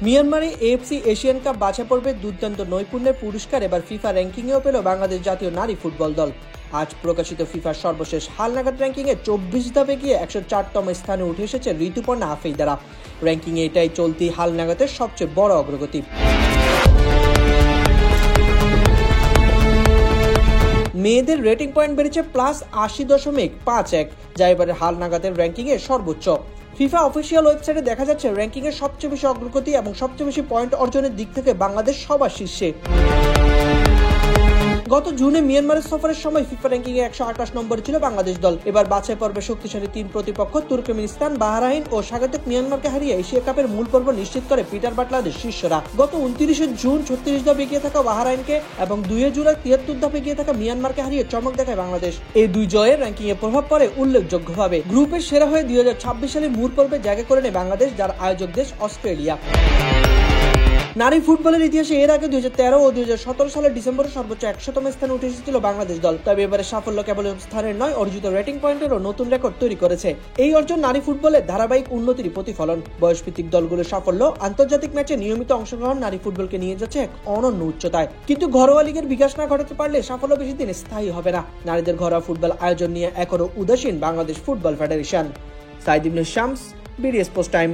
মিয়ানমারে AFC Asian cup বাছাই পর্বে দুর্দান্ত নৈপুণ্যের পুরস্কার এবার ফিফা র্যাঙ্কিংয়েও পেল বাংলাদেশ জাতীয় নারী ফুটবল দল। আজ প্রকাশিত ফিফার সর্বশেষ হালনাগাদ র্যাঙ্কিংয়ে 24 ধাপে গিয়ে 104তম স্থানে উঠে এসেছে ঋতুপর্ণা আফেইদারা। র্যাঙ্কিংয়ে এটাই চলতি হালনাগাদের সবচেয়ে বড় অগ্রগতি। মেয়েদের রেটিং পয়েন্ট বেড়েছে +80.51, যা এবারে হালনাগাদের র্যাঙ্কিংয়ে সর্বোচ্চ। ফিফা অফিসিয়াল ওয়েবসাইটে দেখা যাচ্ছে র্যাঙ্কিংয়ে সবচেয়ে বেশি অগ্রগতি এবং সবচেয়ে বেশি পয়েন্ট অর্জনের দিক থেকে বাংলাদেশ সবার শীর্ষে। গত জুনে মিয়ানমারের সফরের সময় ফিফা র্যাঙ্কিংয়ে 128 নম্বরে ছিল বাংলাদেশ দল। এবার বাছাই পর্বে শক্তিশালী 3 প্রতিপক্ষ তুর্কমেনিস্তান, বাহরাইন ও স্বাগতিক মিয়ানমারকে হারিয়ে এশিয়া কাপের মূল পর্ব নিশ্চিত করে পিটার বাটলারদের শিষ্যরা। গত 29 জুন 36 ধাপে এগিয়ে থাকা বাহরাইনকে এবং 2 জুলাই 73 ধাপে এগিয়ে থাকা মিয়ানমারকে হারিয়ে চমক দেখায় বাংলাদেশ। এই দুই জয়ের র্যাঙ্কিংয়ে প্রভাব পড়ে উল্লেখযোগ্যভাবে। গ্রুপের সেরা হয়ে 2026 সালে মূল পর্বে জায়গা করে নেয় বাংলাদেশ, যার আয়োজক দেশ অস্ট্রেলিয়া। নারী ফুটবলের ইতিহাসে এর আগে 2013 ও 2017 সালের ডিসেম্বরে সর্বোচ্চ 100তম স্থানে উঠে এসেছিল বাংলাদেশ দল। তবে এবারে সাফল্য কেবল স্থানের নয়, অর্জিত রেটিং পয়েন্টেরও নতুন রেকর্ড তৈরি করেছে। এই অর্জন নারী ফুটবলের ধারাবাহিক উন্নতির প্রতিফলন। বয়সভিত্তিক দলগুলোর সাফল্য, আন্তর্জাতিক ম্যাচে নিয়মিত অংশগ্রহণ নারী ফুটবলকে নিয়ে যাচ্ছে এক অনন্য উচ্চতায়। কিন্তু ঘরোয়া লিগের বিকাশ না ঘটাতে পারলে সাফল্য বেশি দিন স্থায়ী হবে না। নারীদের ঘরোয়া ফুটবল আয়োজন নিয়ে এখনো উদাসীন বাংলাদেশ ফুটবল ফেডারেশন। সাইদ ইবনে শামস, বিডিএস পোস্ট টাইম।